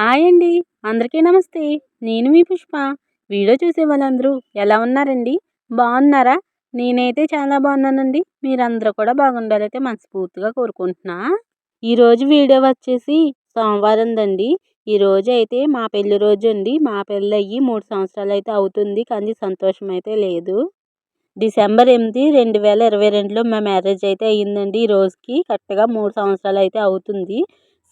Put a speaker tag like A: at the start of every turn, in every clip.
A: Hi అండి. అందరికీ నమస్తే. నేను మీ పుష్ప. వీడియో చూసే వాళ్ళందరూ ఎలా ఉన్నారండి? బాగున్నారా? నేనైతే చాలా బాగున్నానండి. మీరందరూ కూడా బాగుండాలైతే మనస్ఫూర్తిగా కోరుకుంటున్నా. ఈరోజు వీడియో వచ్చేసి సోమవారందండి. ఈరోజు అయితే మా పెళ్లి రోజు అండి. మా పెళ్ళి అయ్యి 3 సంవత్సరాలు అయితే అవుతుంది. కానీ సంతోషం అయితే లేదు. డిసెంబర్ 8, 2022లో మా మ్యారేజ్ అయితే అయ్యిందండి. ఈ రోజుకి కరెక్ట్‌గా 3 సంవత్సరాలు అయితే అవుతుంది.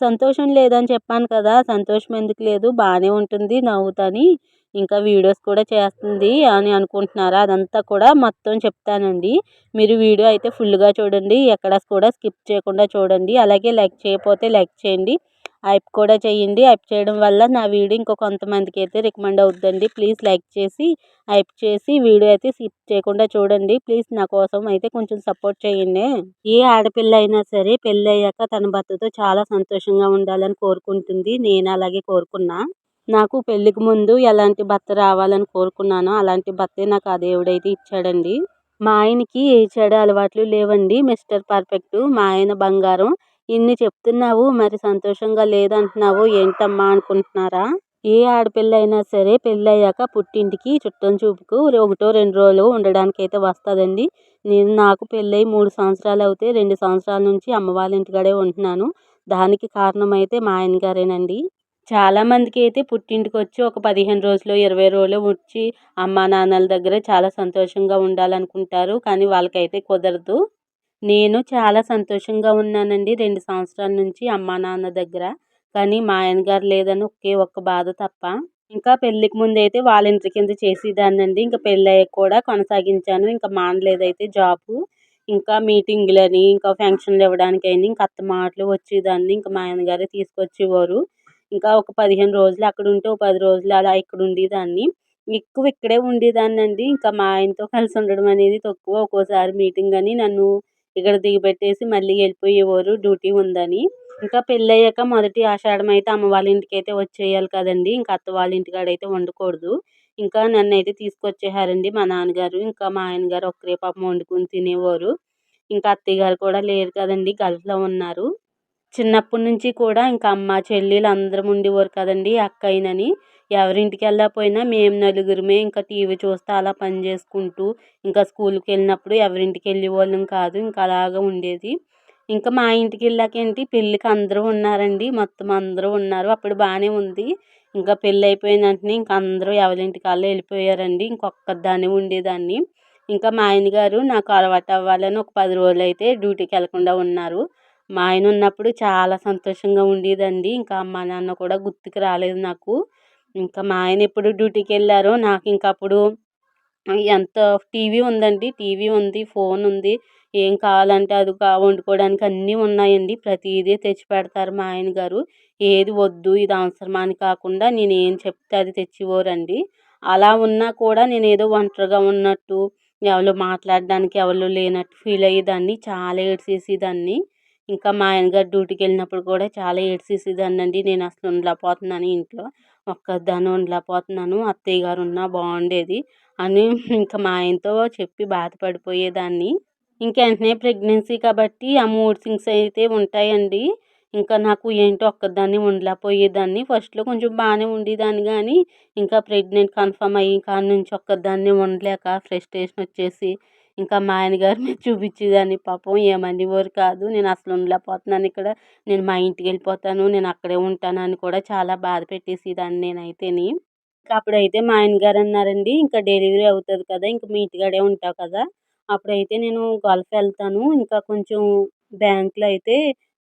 A: సంతోషం లేదని చెప్పాను కదా! సంతోషం ఎందుకు లేదు, బానే ఉంటుంది నవ్వుతాని. ఇంకా వీడియోస్ కూడా చేస్తుంది అని అనుకుంటున్నారా? అదంతా కూడా మొత్తం చెప్తానండి. మీరు వీడియో అయితే ఫుల్‌గా చూడండి. ఎక్కడ కూడా స్కిప్ చేయకుండా చూడండి. అలాగే లైక్ చేయకపోతే లైక్ చేయండి. హైప్ కూడా చేయండి. హైప్ చేయడం వల్ల నా వీడియో ఇంకో కొంతమందికి అయితే రికమెండ్ అవుద్దండి. ప్లీజ్ లైక్ చేసి హైప్ చేసి వీడియో అయితే స్కిప్ చేయకుండా చూడండి. ప్లీజ్ నా కోసం అయితే కొంచెం సపోర్ట్ చేయండి. ఏ ఆడపిల్ల అయినా సరే పెళ్ళయ్యాక తన భర్తతో చాలా సంతోషంగా ఉండాలని కోరుకుంటుంది. నేను అలాగే కోరుకున్నా. నాకు పెళ్ళికి ముందు ఎలాంటి భర్త రావాలని కోరుకున్నానో అలాంటి భర్తే నాకు ఆ దేవుడైతే ఇచ్చాడండి. మా ఆయనకి ఏ చెడు అలవాట్లు లేవండి. Mister perfect. మా ఆయన బంగారం. ఇన్ని చెప్తున్నావు మరి సంతోషంగా లేదంటున్నావు ఏంటమ్మా అనుకుంటున్నారా? ఏ ఆడపిల్ల అయినా సరే పెళ్ళయ్యాక పుట్టింటికి చుట్టం చూపుకు 1-2 రోజులు ఉండడానికైతే వస్తుందండి. నాకు పెళ్ళై 3 సంవత్సరాలు అవుతే 2 సంవత్సరాల నుంచి అమ్మ వాళ్ళ ఇంటికాడే ఉంటున్నాను. దానికి కారణం అయితే మా ఆయన గారేనండి. చాలామందికి అయితే పుట్టింటికి వచ్చి ఒక 15 రోజులు 20 రోజులు వచ్చి అమ్మా నాన్నల దగ్గర చాలా సంతోషంగా ఉండాలనుకుంటారు. కానీ వాళ్ళకైతే కుదరదు. నేను చాలా సంతోషంగా ఉన్నానండి 2 సంవత్సరాల నుంచి అమ్మా నాన్న దగ్గర. కానీ మా ఆయన గారు లేదని ఒకే ఒక్క బాధ తప్ప. ఇంకా పెళ్ళికి ముందైతే వాలంటీర్ కింద చేసేదాన్నండి. ఇంకా పెళ్ళయ్యాక కూడా కొనసాగించాను. ఇంకా మానలేదైతే జాబు. ఇంకా మీటింగులని, ఇంకా ఫంక్షన్లు ఇవ్వడానికైనా ఇంకా అత్త మాటలు వచ్చేదాన్ని. ఇంకా మా ఆయన గారే తీసుకొచ్చేవారు. ఇంకా ఒక 15 రోజులు అక్కడుంటే, ఒక 10 రోజులు అలా ఇక్కడ ఉండేదాన్ని. ఎక్కువ ఇక్కడే ఉండేదాన్నండి. ఇంకా మా ఆయనతో కలిసి ఉండడం అనేది తక్కువ. ఒక్కోసారి మీటింగ్ అని నన్ను ఇక్కడ దిగబెట్టేసి మళ్ళీ వెళ్ళిపోయేవారు డ్యూటీ ఉందని. ఇంకా పెళ్ళయ్యాక మొదటి ఆషాఢం అయితే అమ్మ వాళ్ళ ఇంటికైతే వచ్చేయాలి కదండీ! ఇంకా అత్త వాళ్ళ ఇంటికాడైతే ఉండకూడదు. ఇంకా నన్నైతే తీసుకొచ్చేసారండి మా నాన్నగారు. ఇంకా మా ఆయన గారు ఒక్కరే పాపం వండుకొని తినేవారు. ఇంకా అత్తయ్య గారు కూడా లేరు కదండీ! గల్ఫ్‌లో ఉన్నారు. చిన్నప్పటి నుంచి కూడా ఇంకా అమ్మ, చెల్లెలు అందరం ఉండేవారు కదండీ! అక్కయ్యనని. ఎవరింటికి వెళ్ళకపోయినా మేము నలుగురమే ఇంకా టీవీ చూస్తా అలా పని చేసుకుంటూ, ఇంకా స్కూలుకెళ్ళినప్పుడు ఎవరింటికి వెళ్ళేవాళ్ళం కాదు. ఇంకా అలాగా ఉండేది. ఇంకా మా ఇంటికెళ్ళాకేంటి పెళ్ళికి అందరూ ఉన్నారండి. మొత్తం అందరూ ఉన్నారు. అప్పుడు బానే ఉంది. ఇంకా పెళ్ళయిపోయిన వెంటనే ఇంక అందరూ ఎవరింటికి ఆళ్ళు వెళ్ళిపోయారండి. ఇంకొక్కదాన్నే ఉండేదాన్ని. ఇంకా మా ఆయన గారు నాకు అలవాటు అవ్వాలని ఒక 10 రోజులైతే డ్యూటీకెళ్ళకుండా ఉన్నారు. మా ఆయన ఉన్నప్పుడు చాలా సంతోషంగా ఉండేదండి. ఇంకా అమ్మా, నాన్న కూడా గుర్తుకు రాలేదు నాకు. ఇంకా మా ఆయన ఎప్పుడు డ్యూటీకెళ్లారో నాకింక అప్పుడు ఎంత టీవీ ఉందండి. టీవీ ఉంది, ఫోనుంది. ఏం కావాలంటే అది వండుకోవడానికి అన్నీ ఉన్నాయండి. ప్రతీదీ తెచ్చిపెడతారు మా ఆయన గారు. ఏది వద్దు, ఇది అవసరమా అని కాకుండా నేనేం చెప్తే అది తెచ్చేవారండి. అలా ఉన్నా కూడా నేనేదో ఒంటరిగా ఉన్నట్టు, ఎవళ్ళు మాట్లాడడానికి ఎవళ్ళు లేనట్టు ఫీల్ అయ్యేదాన్ని. చాలా ఏడ్చేసేదాన్ని. ఇంకా మా ఆయన గారు డ్యూటీకెళ్ళినప్పుడు కూడా చాలా ఏడ్చేసేదాన్నండి. నేనసలు ఉండలేకపోతున్నాను ఇంట్లో. ఒక్కదాన్నే ఉండలేకపోతున్నాను. అత్తయ్య గారున్నా బావుండేది అని ఇంకా మా ఆయనతో చెప్పి బాధపడిపోయేదాన్ని. ఇంక వెంటనే ప్రెగ్నెన్సీ కాబట్టి ఆ మూడ్ స్వింగ్స్ అయితే ఉంటాయండి. ఇంకా నాకు ఏంటో ఒక్కదాన్నే ఉండలేకపోయేదాన్ని. ఫస్ట్‌లో కొంచెం బాగానే ఉండేదాన్ని గానీ, ఇంకా ప్రెగ్నెంట్ కన్ఫర్మ్ అయ్యి కాడ్నుంచి ఒక్కదాన్నే ఉండలేక ఫ్రస్ట్రేషన్ వచ్చేసి, ఇంకా మా ఆయన గారి మీద చూపించేదాన్ని. పాపం ఏమనేవారు కాదు. నేను అసలు ఉండలేకపోతున్నాను ఇక్కడ. నేను మా ఇంటికెళ్ళిపోతాను. నేను అక్కడే ఉంటాను అని కూడా చాలా బాధ పెట్టేసేదాన్ని నేనైతేని. ఇంక అప్పుడైతే మా ఆయన గారు అన్నారండి, "ఇంకా డెలివరీ అవుతది కదా! ఇంక మీ ఇంటికాడే ఉంటావు కదా! అప్పుడైతే నేను గల్ఫ్ వెళ్తాను. ఇంకా కొంచెం బ్యాంక్‌లో అయితే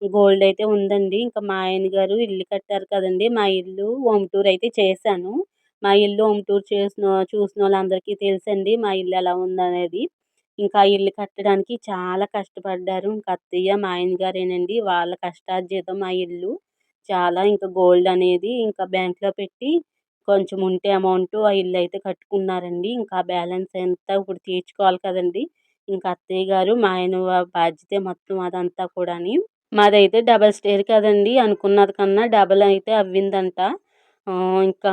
A: గోల్డ్ అయితే ఉందండి." ఇంకా మా ఆయన గారు ఇల్లు కట్టారు కదండీ! మా ఇల్లు హోమ్ టూర్ అయితే చేశాను. మా ఇల్లు హోమ్ టూర్ చూసినోళ్ళందరికీ తెలుసండి మా ఇల్లు ఎలా ఉందనేది. ఇంకా ఆ ఇల్లు కట్టడానికి చాలా కష్టపడ్డారు. ఇంక అత్తయ్య, మా ఆయన గారేనండి. వాళ్ళ కష్టార్జితం ఆ ఇల్లు. చాలా ఇంకా గోల్డ్ అనేది ఇంకా బ్యాంక్‌లో పెట్టి కొంచెం ఉంటే అమౌంటు ఆ ఇల్లయితే కట్టుకున్నారండి. ఇంకా బ్యాలెన్స్ అంతా ఇప్పుడు తీర్చుకోవాలి కదండీ! ఇంకా అత్తయ్య గారు, మా ఆయన బాధ్యతే మొత్తం అదంతా కూడాని. మాదైతే డబల్ స్టేర్ కదండీ! అనుకున్నది కన్నా డబల్ అయితే అవ్విందంట. ఇంకా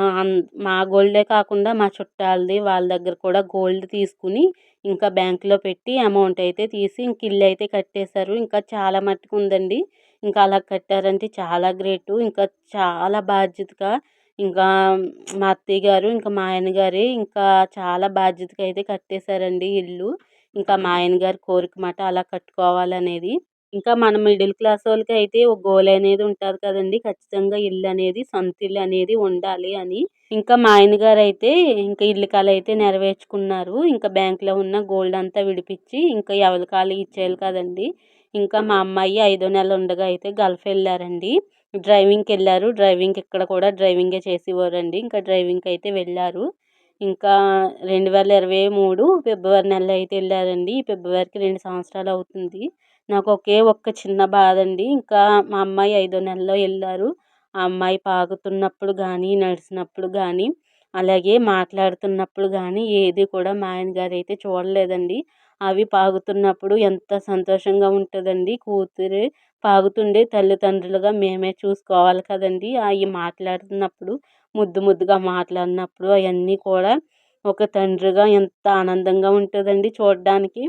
A: మా గోల్డే కాకుండా మా చుట్టాలది వాళ్ళ దగ్గర కూడా గోల్డ్ తీసుకొని ఇంకా బ్యాంక్‌లో పెట్టి అమౌంట్ అయితే తీసి ఇంక ఇల్లయితే కట్టేశారు. ఇంకా చాలా మట్టుకు ఉందండి. ఇంకా అలా కట్టారంటే చాలా గ్రేటు. ఇంకా చాలా బాధ్యతగా ఇంకా మా అత్తయ్య గారు, ఇంకా మా ఆయన గారే ఇంకా చాలా బాధ్యతగా అయితే కట్టేశారండి ఇల్లు. ఇంకా మా ఆయన గారి కోరిక మాట అలా కట్టుకోవాలనేది. ఇంకా మన మిడిల్ క్లాసోళ్ళకైతే ఒక గోల్ అనేది ఉంటది కదండీ! ఖచ్చితంగా ఇల్లనేది, సొంత ఇల్లనేది ఉండాలి అని. ఇంకా మా ఆయన గారైతే ఇంకా ఇల్లు కల అయితే నెరవేర్చుకున్నారు. ఇంకా బ్యాంక్‌లో ఉన్న గోల్డ్ అంతా విడిపిచ్చి ఇంకా ఎవరికి ఆళ్ళకి ఇచ్చేయాలి కదండీ! ఇంకా మా అమ్మాయి ఐదో నెల ఉండగా అయితే గల్ఫ్ ఎళ్లారండి. డ్రైవింగ్‌కెళ్లారు. ఇక్కడ కూడా డ్రైవింగే చేసేవారండి. ఇంకా డ్రైవింగ్‌కైతే వెళ్లారు. ఇంకా 2023 ఫిబ్రవరి నెలలో అయితే ఎళ్లారండి. ఈ ఫిబ్రవరికి 2 సంవత్సరాలవుతుంది. నాకు ఒకే ఒక్క చిన్న బాధండి. ఇంకా మా అమ్మాయి ఐదో నెలలో ఎళ్లారు. ఆ అమ్మాయి పాకుతున్నప్పుడు గానీ, నడిచినప్పుడు గానీ, అలాగే మాట్లాడుతున్నప్పుడు గానీ, ఏది కూడా మా ఆయన గారైతే చూడలేదండి. అవి పాగుతున్నప్పుడు ఎంత సంతోషంగా ఉంటదండి. కూతురు పాగుతుండే తల్లిదండ్రులుగా మేమే చూసుకోవాలి కదండీ! అయి మాట్లాడుతున్నప్పుడు, ముద్దు ముద్దుగా మాట్లాడినప్పుడు అయన్నీ కూడా ఒక తండ్రిగా ఎంత ఆనందంగా ఉంటదండి చూడడానికి.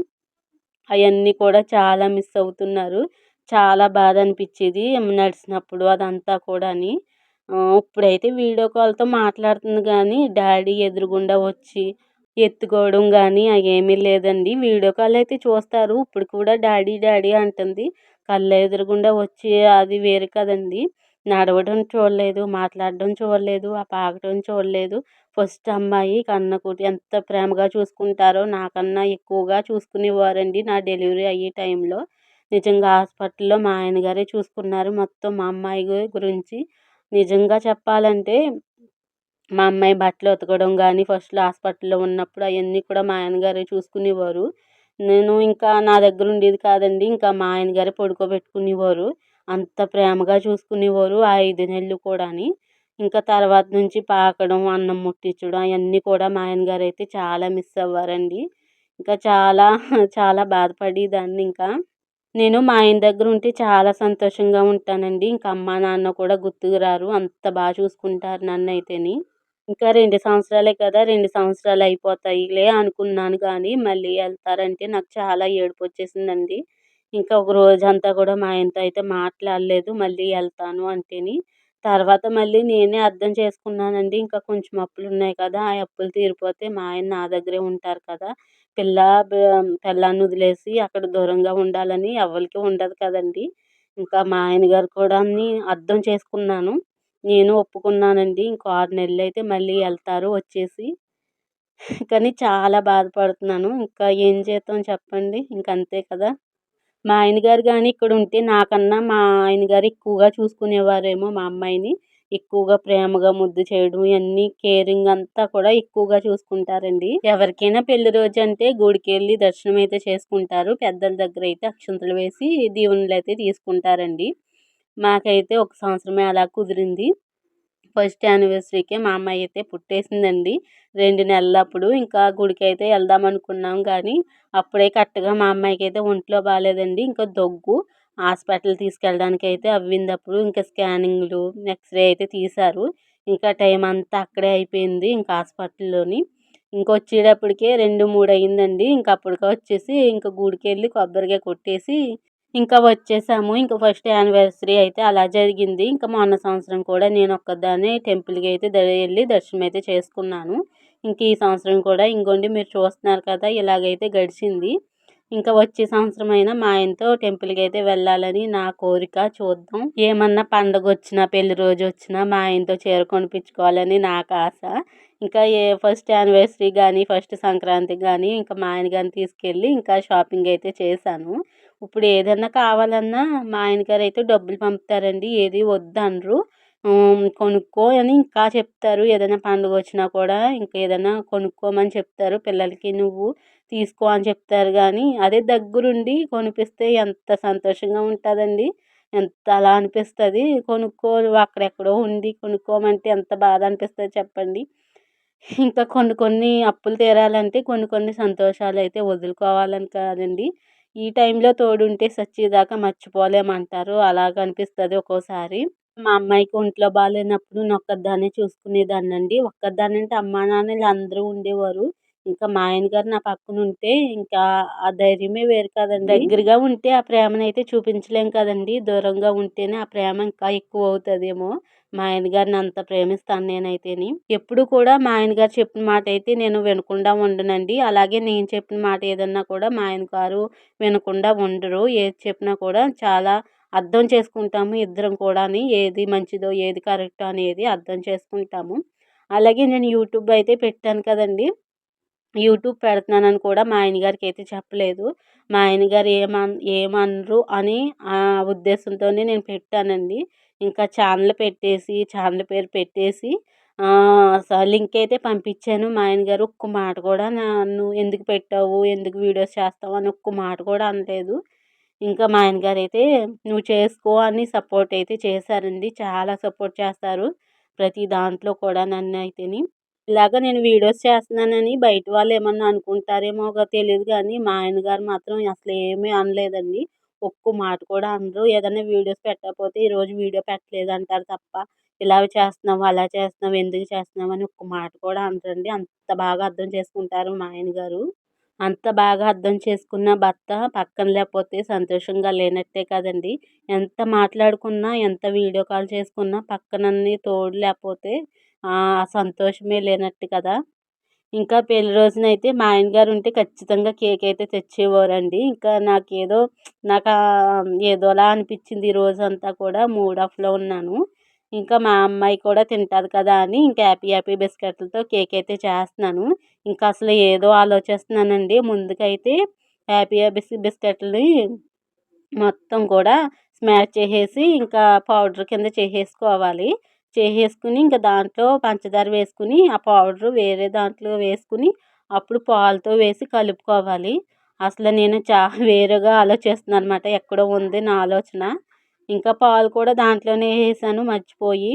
A: అయన్నీ కూడా చాలా మిస్ అవుతున్నారు. చాలా బాధ అనిపిచ్చేది నడిసినప్పుడు అదంతా కూడాని. ఇప్పుడైతే వీడియో కాల్‌తో మాట్లాడుతుంది గానీ, డ్యాడీ ఎదురుగుండా వచ్చి ఎత్తుకోవడం గానీ అయేమీ లేదండి. వీడియో కాల్ అయితే చూస్తారు. ఇప్పుడు కూడా డ్యాడీ, డ్యాడీ అంటుంది. కళ్ళెదురుగుండా వచ్చి అది వేరు కదండీ! నడవడం చూడలేదు, మాట్లాడడం చూడలేదు, ఆ పాకడం చూడలేదు. ఫస్ట్ అమ్మాయి ఎంత ప్రేమగా చూసుకుంటారో నాకన్నా ఎక్కువగా చూసుకునేవారండి నా డెలివరీ అయ్యే టైంలో. నిజంగా హాస్పిటల్‌లో మా ఆయన గారే చూసుకున్నారు మొత్తం మా అమ్మాయి గురించి. నిజంగా చెప్పాలంటే మా అమ్మాయి బట్టలు ఉతకడం గానీ, ఫస్ట్‌లో హాస్పిటల్‌లో ఉన్నప్పుడు అయన్నీ కూడా మా ఆయన గారే చూసుకునేవారు. నేను ఇంకా నా దగ్గర ఉండేది కాదండి. ఇంకా మా ఆయన గారే పడుకోబెట్టుకునేవారు. అంత ప్రేమగా చూసుకునేవారు ఆ 5 నెలలు కూడాని. ఇంకా తర్వాత నుంచి పాకడం, అన్నం ముట్టించడం అయన్నీ కూడా మా ఆయన గారైతే చాలా మిస్ అవ్వారండి. ఇంకా చాలా చాలా బాధపడేదాన్నింకా. నేను మా ఆయన దగ్గరుంటే చాలా సంతోషంగా ఉంటానండి. ఇంక అమ్మా, నాన్న కూడా గుర్తుకు రారు. అంత చూసుకుంటారు నన్నైతేని. ఇంకా 2 సంవత్సరాలే కదా! 2 సంవత్సరాలు అయిపోతాయిలే అనుకున్నాను గానీ, మళ్ళీ ఎళ్తారంటే నాకు చాలా ఏడుపొచ్చేసిందండి. ఇంకా ఒక రోజంతా కూడా మా ఆయనతో అయితే మాట్లాడలేదు. మళ్ళీ ఎళ్తాను అంటేని. తర్వాత మళ్ళీ నేనే అర్థం చేసుకున్నానండి. ఇంకా కొంచెం అప్పులున్నాయి కదా! ఆ అప్పులు తీరిపోతే మా ఆయన నా దగ్గరే ఉంటారు కదా! పిల్ల బ పెళ్ళాన్నొదిలేసి అక్కడ దూరంగా ఉండాలని ఎవ్వలికి ఉండదు కదండీ! ఇంకా మా ఆయన గారు కూడాని అర్థం చేసుకున్నాను. నేను ఒప్పుకున్నానండి. ఇంకో 6 నెలలైతే మళ్ళీ ఎళ్తారు వచ్చేసి. కానీ చాలా బాధపడుతున్నాను. ఇంకా ఏం చేద్దాం చెప్పండి? ఇంకంతే కదా! మా ఆయన గారు గాని ఇక్కడుంటే నాకన్నా మా ఆయన గారు ఎక్కువగా చూసుకునేవారేమో మా అమ్మాయిని. ఎక్కువగా ప్రేమగా ముద్దు చేయడం ఇయన్నీ కేరింగ్ అంతా కూడా ఎక్కువగా చూసుకుంటారండి. ఎవరికైనా పెళ్లి రోజంటే గుడికెళ్ళి దర్శనమైతే చేసుకుంటారు. పెద్దల దగ్గరైతే అక్షింతలు వేసి దీవెనలైతే తీసుకుంటారండి. మాకైతే ఒక సంవత్సరమే అలా కుదిరింది. ఫస్ట్ యానివర్సరీకే మా అమ్మాయి అయితే పుట్టేసిందండి. 2 నెలలప్పుడు. ఇంకా గుడికైతే ఎళ్దామనుకున్నాం గానీ, అప్పుడే కరెక్ట్‌గా మా అమ్మాయికైతే ఒంట్లో బాలేదండి. ఇంకా దగ్గు. హాస్పిటల్ తీసుకెళ్ళడానికైతే అవ్విందప్పుడు. ఇంకా స్కానింగ్‌లు, ఎక్స్‌రే అయితే తీశారు. ఇంకా టైమంతా అక్కడే అయిపోయింది. ఇంకా హాస్పిటల్‌లోని. ఇంకొచ్చేటప్పటికే 2, 3 అయిందండి. ఇంక అప్పటికే వచ్చేసి ఇంక గుడికెళ్ళి కొబ్బరికాయ కొట్టేసి ఇంకా వచ్చేసాము. ఇంక ఫస్ట్ యానివర్సరీ అయితే అలా జరిగింది. ఇంక మొన్న సంవత్సరం కూడా నేనొక్కదాన్నే టెంపుల్‌కి అయితే ఎళ్లి దర్శనమైతే చేసుకున్నాను. ఇంక ఈ సంవత్సరం కూడా ఇంగోండి మీరు చూస్తున్నారు కదా! ఇలాగైతే గడిచింది. ఇంకా వచ్చే సంవత్సరమైనా మా ఆయనతో టెంపుల్‌కైతే వెళ్ళాలని నా కోరిక. చూద్దాం. ఏమన్నా పండగొచ్చినా, పెళ్లి రోజొచ్చినా మా ఆయనతో చీర కొనిపించుకోవాలని నాకాశ. ఇంకా ఫస్ట్ యానివర్సరీ గానీ, ఫస్ట్ సంక్రాంతికి గానీ, ఇంకా మా ఆయన గారిని తీసుకెళ్ళి ఇంకా షాపింగ్ అయితే చేశాను. ఇప్పుడు ఏదన్నా కావాలన్నా మా ఆయన గారైతే డబ్బులు పంపుతారండి. ఏది వద్దనరు. కొనుక్కో అని ఇంకా చెప్తారు. ఏదైనా పండుగొచ్చినా కూడా ఇంకా ఏదైనా కొనుక్కోమని చెప్తారు. పిల్లలకి నువ్వు తీసుకో అని చెప్తారు గానీ, అదే దగ్గరుండి కొనిపిస్తే ఎంత సంతోషంగా ఉంటదండి. ఎంత అలా అనిపిస్తది. అక్కడెక్కడో ఉండి కొనుక్కోమంటే ఎంత బాధ అనిపిస్తది చెప్పండి. ఇంకా కొన్ని కొన్ని అప్పులు తీరాలంటే కొన్ని కొన్ని సంతోషాలైతే వదులుకోవాలని కాదండి. ఈ టైంలో తోడుంటే సచ్చేదాకా మర్చిపోలేమంటారు. అలాగ అనిపిస్తది ఒక్కోసారి. మా అమ్మాయికి ఒంట్లో బాలేనప్పుడు నేనొక్కదాన్నే చూసుకునేదాన్నండి. ఒక్కదాన్నంటే అమ్మా, నాన్నలు అందరూ ఉండేవారు. ఇంకా మా ఆయన గారు నా పక్కన ఉంటే ఇంకా ఆ ధైర్యమే వేరు కదండి. దగ్గరగా ఉంటే ఆ ప్రేమనైతే చూపించలేం కదండి. దూరంగా ఉంటేనే ఆ ప్రేమ ఇంకా ఎక్కువ అవుతుందేమో. మా ఆయన గారిని అంత ప్రేమిస్తాను నేనైతేని. ఎప్పుడు కూడా మా ఆయన గారు చెప్పిన మాట అయితే నేను వినకుండా ఉండనండి. అలాగే నేను చెప్పిన మాట ఏదన్నా కూడా మా ఆయన గారు వినకుండా ఉండరు. ఏది చెప్పినా కూడా చాలా అర్థం చేసుకుంటాము ఇద్దరం కూడాని. ఏది మంచిదో ఏది కరెక్టో అనేది అర్థం చేసుకుంటాము. అలాగే నేను యూట్యూబ్ అయితే పెట్టాను కదండీ! యూట్యూబ్ పెడుతున్నానని కూడా మా ఆయన గారికైతే చెప్పలేదు. మా ఆయన గారు ఏమనరు అని ఉద్దేశంతోనే నేను పెట్టానండి. ఇంకా ఛానల్ పేరు పెట్టేసి లింక్ అయితే పంపించాను. మా ఆయన గారు ఒక్క మాట కూడా నన్ను ఎందుకు పెట్టావు? ఎందుకు వీడియోస్ చేస్తావు? అని ఒక్క మాట కూడా అనలేదు. ఇంకా మా ఆయన గారైతే నువ్వు చేసుకో అని సపోర్ట్ అయితే చేశారండి. చాలా సపోర్ట్ చేస్తారు. ప్రతి దాంట్లో కూడా నన్నైతేని. ఇలాగ నేను వీడియోస్ చేస్తున్నానని బయట వాళ్ళు ఏమన్నా అనుకుంటారేమో తెలీదు గానీ, మా ఆయన గారు మాత్రం అసలేమీ అనలేదండి. ఒక్క మాట కూడా అనరు. ఏదైనా వీడియోస్ పెట్టకపోతే ఈరోజు వీడియో పెట్టలేదంటారు తప్ప, ఇలా చేస్తున్నావు, అలా చేస్తున్నావు, ఎందుకు చేస్తున్నావు అని ఒక్క మాట కూడా అనరండి. అంత బాగా అర్థం చేసుకుంటారు మా ఆయన గారు. అంత బాగా అర్థం చేసుకున్న భర్త పక్కన లేకపోతే సంతోషంగా లేనట్టే కదండీ! ఎంత మాట్లాడుకున్నా, ఎంత వీడియో కాల్ చేసుకున్నా పక్కనన్ని తోడు లేకపోతే ఆ సంతోషమే లేనట్టు కదా! ఇంకా పెళ్లి రోజునైతే మా ఆయన గారు ఉంటే ఖచ్చితంగా కేక్ అయితే తెచ్చేవారండి. ఇంకా నాకు ఏదోలా అనిపించింది ఈ రోజంతా కూడా మూడ్ ఆఫ్‌లో ఉన్నాను. ఇంకా మా అమ్మాయి కూడా తింటది కదా అని ఇంకా హ్యాపీ హ్యాపీ బిస్కెట్లతో కేక్ అయితే చేస్తున్నాను. ఇంకా అసలు ఏదో ఆలోచిస్తున్నానండి. ముందుకైతే హ్యాపీ హ్యాపీ బిస్కెట్‌లని మొత్తం కూడా స్మాష్ చేసేసి ఇంకా పౌడర్ కింద చేసేసుకోవాలి. చేసేసుకుని ఇంక దాంట్లో పంచదార వేసుకుని ఆ పౌడరు వేరే దాంట్లో వేసుకుని అప్పుడు పాలతో వేసి కలుపుకోవాలి. అసలు నేను వేరేగా ఆలోచిస్తున్నాననమాట. ఎక్కడో ఉంది నా ఆలోచన. ఇంకా పాలు కూడా దాంట్లోనే ఏసేసాను మర్చిపోయి.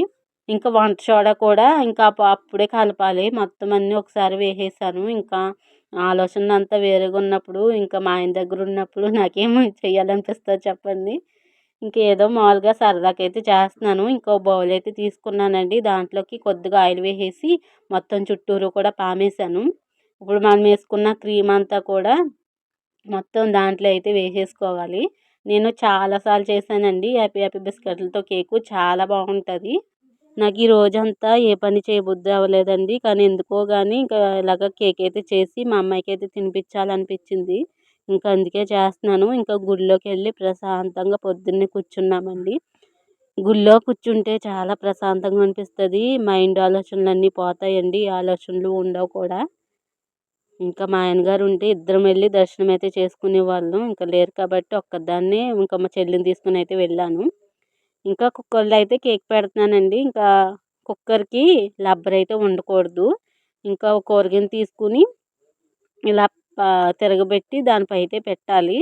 A: ఇంకా వంట సోడా కూడా ఇంకా అప్పుడే కలపాలి. మొత్తం అన్నీ ఒకసారి వేసేసాను. ఇంకా ఆలోచన అంతా వేరేగా ఉన్నప్పుడు ఇంకా మా ఆయన దగ్గర ఉన్నప్పుడు నాకేమో చేయాలనిపిస్తది చెప్పండి. ఇంకేదో మామూలుగా సరదాకైతే చేస్తున్నాను. ఇంకో బౌల్ అయితే తీసుకున్నానండి. దాంట్లోకి కొద్దిగా ఆయిల్ వేసేసి మొత్తం చుట్టూరు కూడా పామేశాను. ఇప్పుడు మనం వేసుకున్న క్రీమ్ అంతా కూడా మొత్తం దాంట్లో అయితే వేసేసుకోవాలి. నేను చాలా సార్లు చేశానండి హ్యాపీ హ్యాపీ బిస్కెట్లతో కేకు. చాలా బాగుంటుంది. నాకు ఈ రోజంతా ఏ పని చేయబుద్ధి అవ్వలేదండి. కానీ ఎందుకో గానీ ఇంకా ఇలాగ కేక్ అయితే చేసి మా అమ్మాయికైతే తినిపించాలనిపించింది. ఇంకా అందుకే చేస్తున్నాను. ఇంకా గుడిలోకెళ్ళి ప్రశాంతంగా పొద్దున్నే కూర్చున్నామండి. గుడిలో కూర్చుంటే చాలా ప్రశాంతంగా అనిపిస్తది. మైండ్ ఆలోచనలన్నీ పోతాయండి. ఏ ఆలోచనలు ఉండవు కూడా. ఇంకా మా ఆయన గారు ఉంటే ఇద్దరం వెళ్లి దర్శనం అయితే చేసుకునేవాళ్ళం. ఇంకా లేరు కాబట్టి ఒక్కదాన్నే ఇంకా మా చెల్లిని తీసుకొని అయితే వెళ్ళాను. ఇంకా కుక్కర్‌లో అయితే కేక్ పెడుతున్నానండి. ఇంకా కుక్కర్‌కి రబ్బర్ అయితే ఉండకూడదు. ఇంకా ఒక కూరగిన్నె తీసుకొని ఇలా తిరగబెట్టి దానిపై అయితే పెట్టాలి.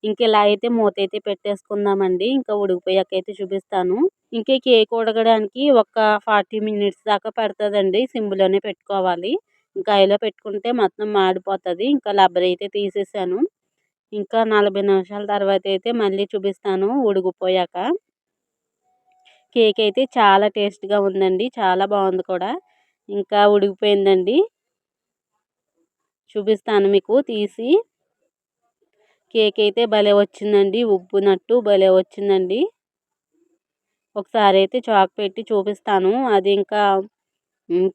A: ఇంక ఇలా అయితే మూతైతే పెట్టేసుకుందామండి. ఇంకా ఉడికిపోయాకైతే చూపిస్తాను. ఇంక ఈ కేక్ ఉడకడానికి ఒక 40 మినిట్స్ దాకా పడతదండి. సిమ్‌లోనే పెట్టుకోవాలి. ఇంకా హైలో పెట్టుకుంటే మొత్తం మాడిపోతది. ఇంకా రబ్బర్ అయితే తీసేసాను. ఇంకా 40 నిమిషాల తర్వాత అయితే మళ్ళీ చూపిస్తాను ఉడికిపోయాక. కేక్ అయితే చాలా టేస్ట్‌గా ఉందండి. చాలా బాగుంది కూడా. ఇంకా ఉడికిపోయిందండి. చూపిస్తాను మీకు తీసి. కేక్ అయితే భలే వచ్చిందండి. ఉబ్బినట్టు భలే వచ్చిందండి. ఒకసారి అయితే చాకు పెట్టి చూపిస్తాను. అది ఇంకా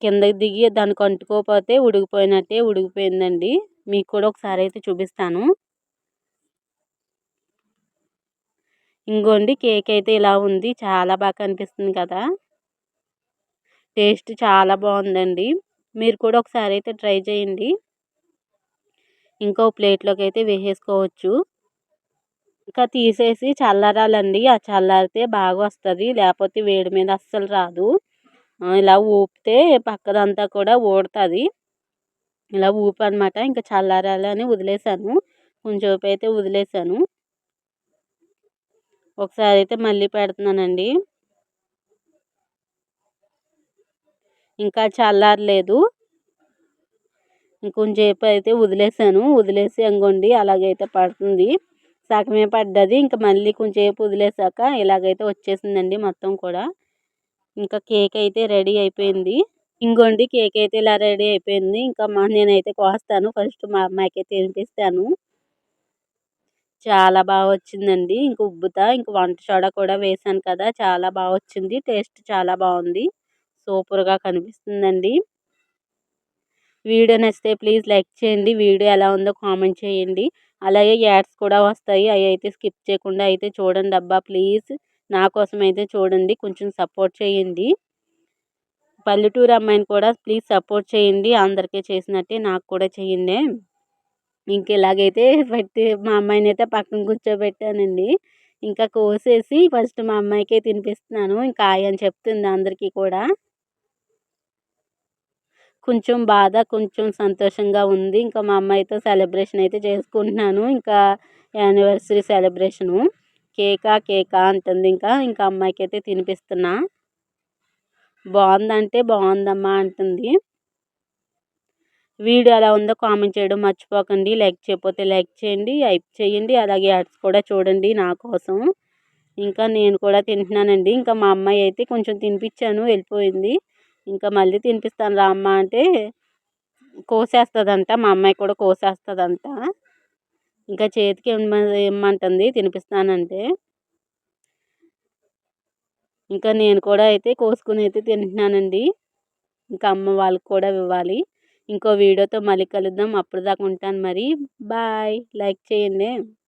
A: కిందకి దిగి దానికి అంటుకోపోతే ఉడికిపోయినట్టే ఉడికిపోయిందండి. మీకు కూడా ఒకసారి అయితే చూపిస్తాను. ఇంగోండి కేక్ అయితే ఇలా ఉంది. చాలా బాగా కనిపిస్తుంది కదా! టేస్ట్ చాలా బాగుందండి. మీరు కూడా ఒకసారి అయితే ట్రై చేయండి. ఇంకో ప్లేట్‌లోకి అయితే వేసేసుకోవచ్చు. ఇంకా తీసేసి చల్లారాలండి. ఆ చల్లారితే బాగా వస్తది. లేకపోతే వేడి మీద అస్సలు రాదు. ఇలా ఊపితే పక్కదంతా కూడా ఊడతది. ఇలా ఊపనమాట. ఇంకా చల్లారాలని వదిలేసాను. కొంచెంసేపు అయితే వదిలేసాను. ఒకసారి అయితే మళ్ళీ పెడుతున్నానండి. ఇంకా చల్లారలేదు. ఇంకొంచెంసేపు అయితే వదిలేసాను. వదిలేసి ఇంగోండి అలాగైతే పడుతుంది. సగమే పడ్డది. ఇంక మళ్ళీ కొంచెంసేపు వదిలేసాక ఇలాగైతే వచ్చేసిందండి మొత్తం కూడా. ఇంకా కేక్ అయితే రెడీ అయిపోయింది. ఇంగోండి కేక్ అయితే ఇలా రెడీ అయిపోయింది. ఇంకా నేనైతే కోస్తాను. ఫస్ట్ మా అమ్మాయికి తినిపిస్తాను. చాలా వచ్చిందండి. ఇంక ఉబ్బుతా ఇంక వంట సోడా కూడా వేశాను కదా! చాలా వచ్చింది. టేస్ట్ చాలా బావుంది. సూపర్‌గా కనిపిస్తుందండి. వీడియో నచ్చితే ప్లీజ్ లైక్ చేయండి. వీడియో ఎలా ఉందో కామెంట్ చేయండి. అలాగే యాడ్స్ కూడా వస్తాయి. అయైతే స్కిప్ చేయకుండా అయితే చూడండబ్బా ప్లీజ్. నా కోసం అయితే చూడండి. కొంచెం సపోర్ట్ చేయండి. పల్లెటూరు అమ్మాయిని కూడా ప్లీజ్ సపోర్ట్ చేయండి. అందరికీ చేసినట్టే నాకు కూడా చేయండి. ఇంక ఇలాగైతే పెట్టి మా అమ్మాయినైతే పక్కన కూర్చోబెట్టానండి. ఇంకా కోసేసి ఫస్ట్ మా అమ్మాయికే తినిపిస్తున్నాను. ఇంకా హాయ్ అని చెప్తుంది అందరికీ కూడా. కొంచెం బాధ, కొంచెం సంతోషంగా ఉంది. ఇంకా మా అమ్మాయితో సెలబ్రేషన్ అయితే చేసుకుంటున్నాను. ఇంకా యానివర్సరీ సెలబ్రేషను. కేకా కేకా అంటుంది ఇంకా. ఇంకా అమ్మాయికైతే తినిపిస్తున్నా. బావుందంటే బావుందమ్మా అంటుంది. వీడియో ఎలా ఉందో కామెంట్ చేయడం మర్చిపోకండి. లైక్ చేయకపోతే లైక్ చేయండి. హైప్ చేయండి. అలాగే యాడ్స్ కూడా చూడండి నా కోసం. ఇంకా నేను కూడా తింటున్నానండి. ఇంకా మా అమ్మాయి అయితే కొంచెం తినిపించాను వెళ్ళిపోయింది. ఇంకా మళ్ళీ తినిపిస్తాను రా అమ్మ అంటే కోసేస్తదంట. మా అమ్మాయి కూడా కోసేస్తదంట. ఇంకా చేతికి ఇమ్మంటుంది తినిపిస్తానంటే. ఇంకా నేను కూడా అయితే కోసుకొని అయితే తింటున్నానండి. ఇంకా అమ్మ వాళ్ళకి కూడా ఇవ్వాలి. ఇంకో వీడియోతో మళ్ళీ కలుద్దాం. అప్పటిదాకా ఉంటాను మరి. బాయ్. లైక్ చేయండి.